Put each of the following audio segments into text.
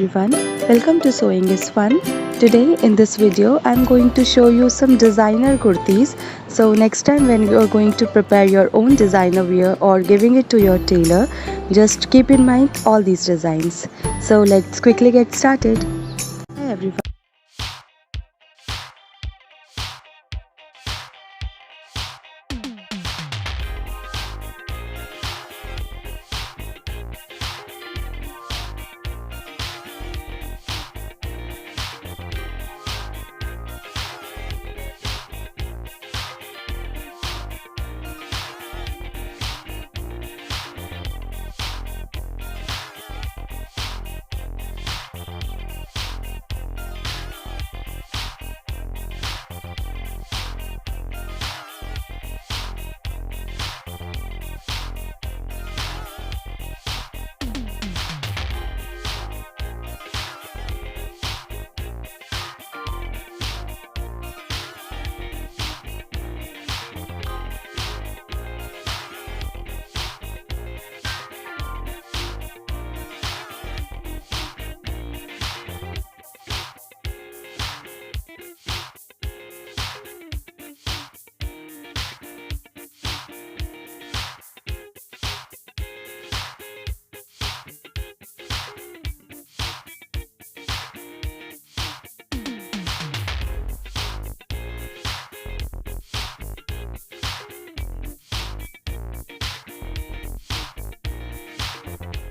everyone, welcome to Sewing is Fun. Today in this video I'm going to show you some designer kurtis. So next time when you are going to prepare your own designer wear or giving it to your tailor, just keep in mind all these designs. So let's quickly get started. Hi everyone.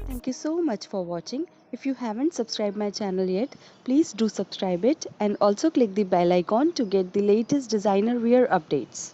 Thank you so much for watching. If you haven't subscribed my channel yet, please do subscribe it and also click the bell icon to get the latest designer wear updates.